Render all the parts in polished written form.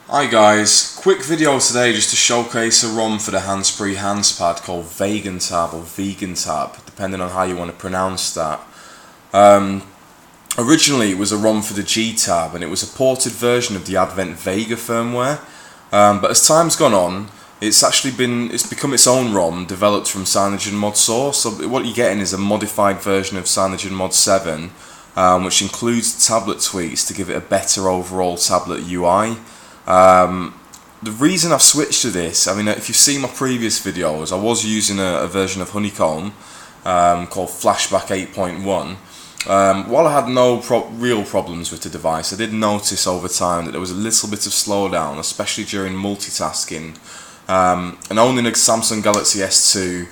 Hi guys, quick video today just to showcase a ROM for the Hannspree Hannspad called VeganTab or VeganTab, depending on how you want to pronounce that. Originally it was a ROM for the G-Tab and it was a ported version of the Advent Vega firmware, but as time's gone on, it's become its own ROM developed from CyanogenMod source. So what you're getting is a modified version of CyanogenMod 7, which includes tablet tweaks to give it a better overall tablet UI. The reason I've switched to this, if you've seen my previous videos, I was using a version of Honeycomb called Flashback 8.1. While I had no real problems with the device, I did notice over time that there was a little bit of slowdown, especially during multitasking. And owning a Samsung Galaxy S2,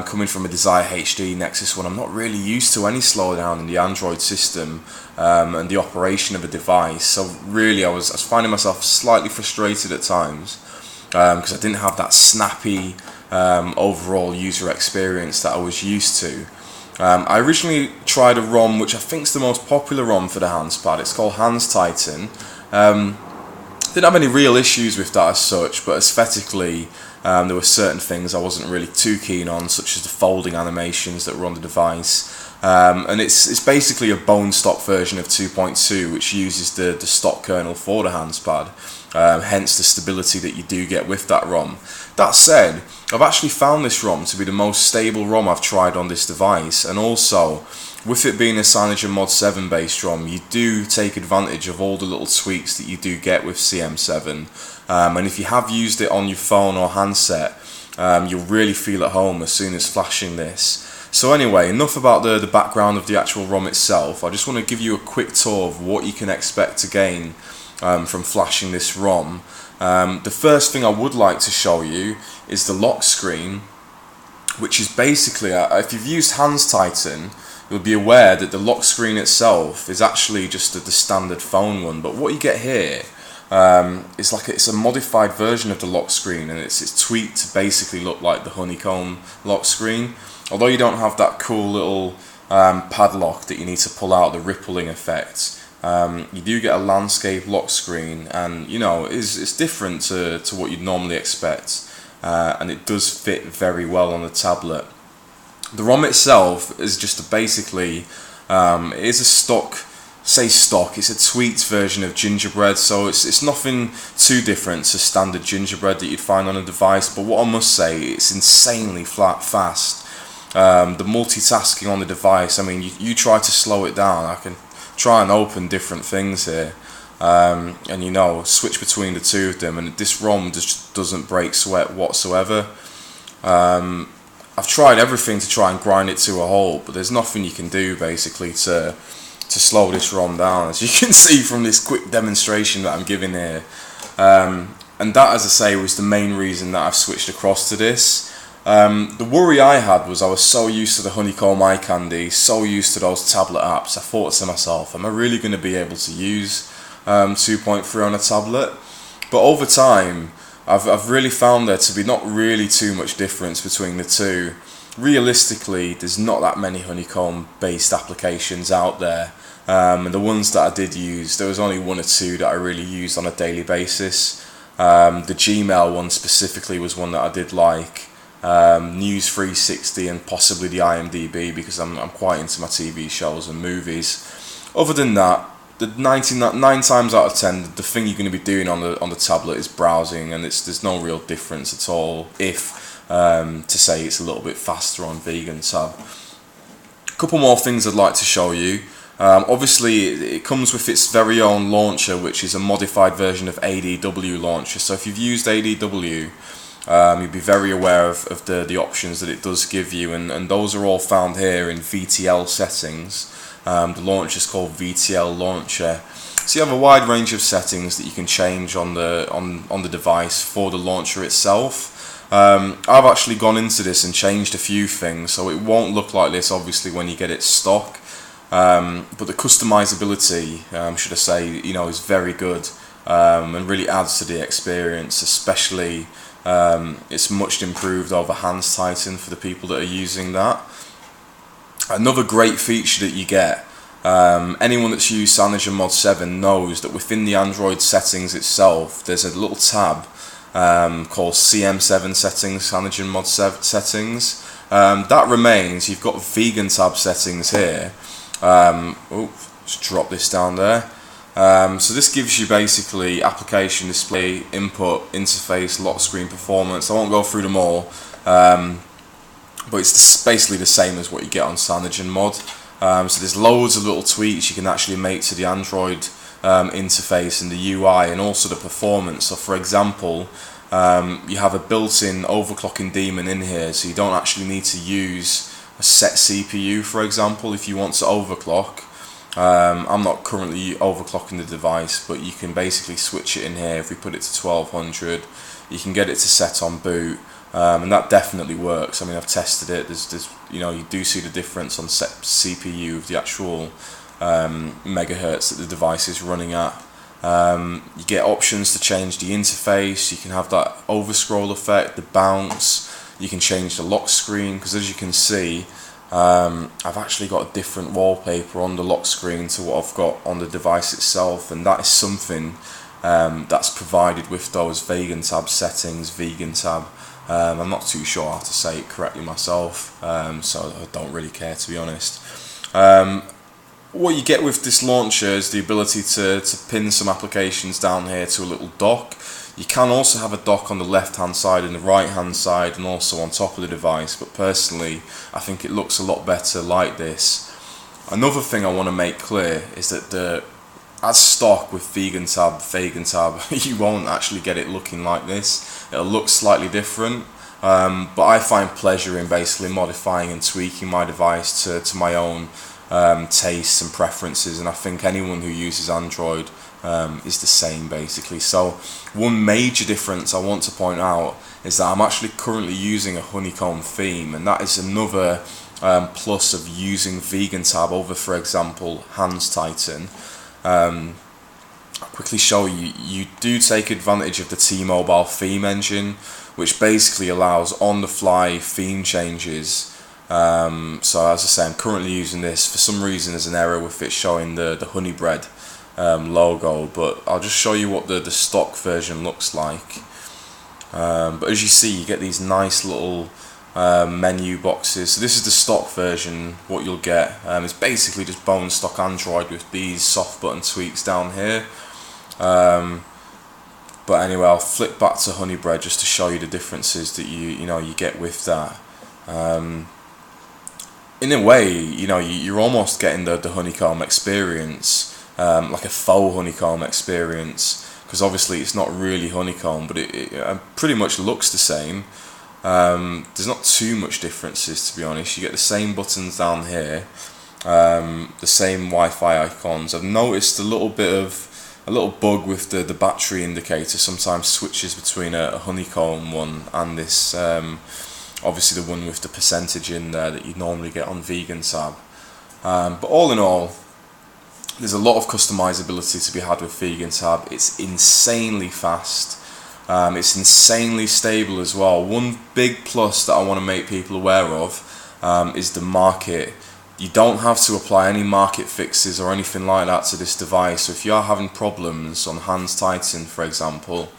coming from a Desire HD Nexus 1, I'm not really used to any slowdown in the Android system and the operation of a device. So really I was finding myself slightly frustrated at times because I didn't have that snappy overall user experience that I was used to. I originally tried a ROM which I think is the most popular ROM for the Hannspad. It's called Titan. Didn't have any real issues with that as such, but aesthetically there were certain things I wasn't really too keen on, such as the folding animations that were on the device. And it's basically a bone stock version of 2.2, which uses the stock kernel for the Hannspad, hence the stability that you do get with that ROM. That said, I've actually found this ROM to be the most stable ROM I've tried on this device, and also with it being a CyanogenMod 7 based ROM, you do take advantage of all the little tweaks that you do get with CM7, and if you have used it on your phone or handset, you'll really feel at home as soon as flashing this. So anyway, enough about the background of the actual ROM itself. I just want to give you a quick tour of what you can expect to gain from flashing this ROM. The first thing I would like to show you is the lock screen, which is basically, if you've used Titan, you'll be aware that the lock screen itself is actually just the standard phone one, but what you get here is it's a modified version of the lock screen, and it's tweaked to basically look like the Honeycomb lock screen. Although you don't have that cool little padlock that you need to pull out, the rippling effect, you do get a landscape lock screen, and it's different to what you'd normally expect, and it does fit very well on the tablet. The ROM itself is just basically, it is a stock, it's a tweaked version of Gingerbread, so it's nothing too different to standard Gingerbread that you'd find on a device, but what I must say, it's insanely fast. The multitasking on the device, you try to slow it down, I can try and open different things here, and switch between the two of them, and this ROM just doesn't break sweat whatsoever. I've tried everything to try and grind it to a halt, but there's nothing you can do basically to slow this ROM down, as you can see from this quick demonstration that I'm giving here. And that, as I say, was the main reason that I've switched across to this. The worry I had was I was so used to the Honeycomb eye candy, so used to those tablet apps, I thought to myself, am I really going to be able to use 2.3 on a tablet? But over time, I've really found there to be not really too much difference between the two. Realistically, there's not that many Honeycomb based applications out there, and the ones that I did use, there was only one or two that I really used on a daily basis. The Gmail one specifically was one that I did like. News 360 and possibly the IMDb, because I'm quite into my TV shows and movies. Other than that, the 9 times out of 10, the thing you're going to be doing on the tablet is browsing, and there's no real difference at all, if to say it's a little bit faster on VeganTab. A couple more things I'd like to show you. Obviously it comes with its very own launcher, which is a modified version of ADW launcher, so if you've used ADW, you'll be very aware of the options that it does give you, and those are all found here in VTL settings. The launcher is called VTL Launcher. So you have a wide range of settings that you can change on the device for the launcher itself. I've actually gone into this and changed a few things, so it won't look like this obviously when you get it stock. But the customizability, should I say, is very good, and really adds to the experience, especially. It's much improved over Titan for the people that are using that. Another great feature that you get Anyone that's used CyanogenMod 7 knows that within the Android settings itself, there's a little tab called CM7 settings, CyanogenMod settings. That remains. You've got VeganTab settings here. Just drop this down there. So this gives you basically application, display, input, interface, lock screen, performance. I won't go through them all, but it's basically the same as what you get on CyanogenMod. So there's loads of little tweaks you can actually make to the Android interface and the UI, and also the performance. So for example, you have a built-in overclocking daemon in here, so you don't actually need to use a set CPU, for example, if you want to overclock. I'm not currently overclocking the device, but you can basically switch it in here. If we put it to 1200, you can get it to set on boot, and that definitely works. I mean, I've tested it. There's you do see the difference on set CPU of the actual megahertz that the device is running at. You get options to change the interface. You can have that overscroll effect, the bounce. You can change the lock screen, because as you can see, I've actually got a different wallpaper on the lock screen to what I've got on the device itself, and that is something that's provided with those VeganTab settings, VeganTab. I'm not too sure how to say it correctly myself, so I don't really care, to be honest. What you get with this launcher is the ability to pin some applications down here to a little dock. You can also have a dock on the left hand side and the right hand side, and also on top of the device, but personally I think it looks a lot better like this. Another thing I want to make clear is that as stock with VeganTab, you won't actually get it looking like this. It'll look slightly different, but I find pleasure in basically modifying and tweaking my device to my own tastes and preferences, and I think anyone who uses Android is the same basically. So one major difference I want to point out is that I'm actually currently using a honeycomb theme, and that is another plus of using VeganTab over, for example, Hanstitan. I'll quickly show you. You do take advantage of the T-Mobile theme engine, which basically allows on-the-fly theme changes. So as I say, I'm currently using this. For some reason there's an error with it showing the honey bread logo, but I'll just show you what the stock version looks like. But as you see, you get these nice little menu boxes. So this is the stock version. What you'll get is basically just bone stock Android with these soft button tweaks down here. But anyway, I'll flip back to honey bread just to show you the differences that you get with that. In a way, you're almost getting the honeycomb experience, like a faux honeycomb experience, because obviously it's not really honeycomb, but it pretty much looks the same. There's not too much differences, to be honest. You get the same buttons down here, the same Wi-Fi icons. I've noticed a little bug with the battery indicator. Sometimes switches between a honeycomb one and this. Obviously the one with the percentage in there that you normally get on VeganTab. But all in all, there's a lot of customizability to be had with VeganTab. It's insanely fast. It's insanely stable as well. One big plus that I want to make people aware of is the market. You don't have to apply any market fixes or anything like that to this device. So if you are having problems on Hanstitan, for example,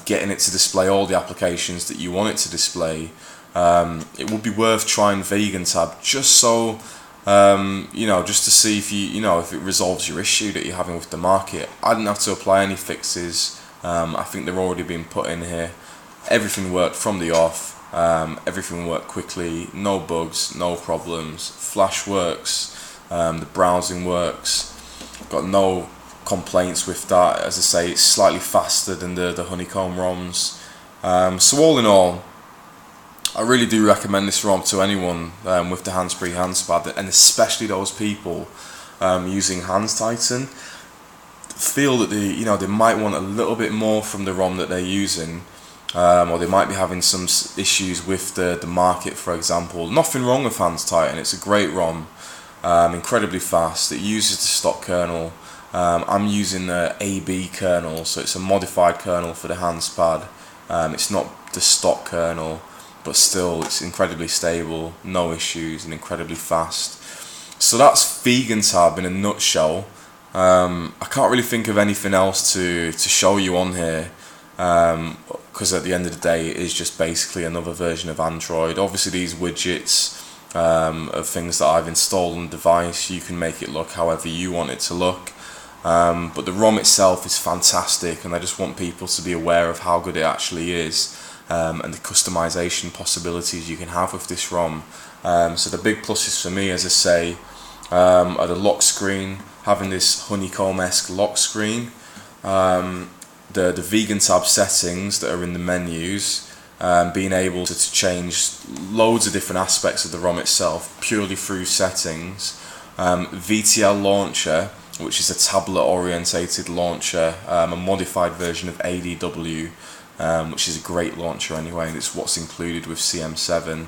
getting it to display all the applications that you want it to display, it would be worth trying VeganTab just so just to see if if it resolves your issue that you're having with the market. I didn't have to apply any fixes. I think they're already been put in here. Everything worked from the off. Everything worked quickly. No bugs, no problems. Flash works. The browsing works. Got no complaints with that. As I say, it's slightly faster than the honeycomb ROMs. So all in all, I really do recommend this ROM to anyone with the Hannspree Hannspad, and especially those people using Hanstitan. Feel that they might want a little bit more from the ROM that they're using, or they might be having some issues with the market, for example. Nothing wrong with Hanstitan. It's a great ROM, incredibly fast. It uses the stock kernel. I'm using the AB kernel, so it's a modified kernel for the Hannspad. It's not the stock kernel, but still it's incredibly stable, no issues, and incredibly fast. So that's VeganTab in a nutshell. I can't really think of anything else to show you on here, because at the end of the day it is just basically another version of Android. Obviously these widgets of things that I've installed on the device, you can make it look however you want it to look, but the ROM itself is fantastic, and I just want people to be aware of how good it actually is, and the customization possibilities you can have with this ROM. So the big pluses for me, as I say, are the lock screen, having this honeycomb-esque lock screen, the VeganTab settings that are in the menus, being able to change loads of different aspects of the ROM itself purely through settings, VTL launcher, which is a tablet orientated launcher, a modified version of ADW, which is a great launcher anyway, and it's what's included with CM7.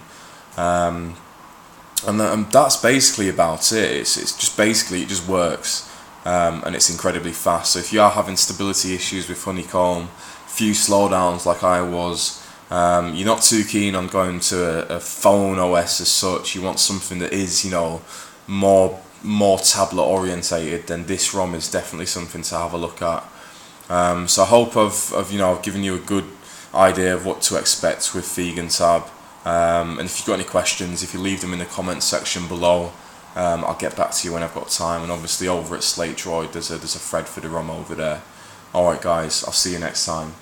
And that's basically about it. It's just basically, it just works, and it's incredibly fast. So if you are having stability issues with Honeycomb, few slowdowns like I was, you're not too keen on going to a phone OS as such, you want something that is, you know, more tablet orientated, then this ROM is definitely something to have a look at. So I hope I've given you a good idea of what to expect with VeganTab. And if you've got any questions, if you leave them in the comments section below, I'll get back to you when I've got time. And obviously over at Slate Droid, there's a thread for the ROM over there. Alright guys, I'll see you next time.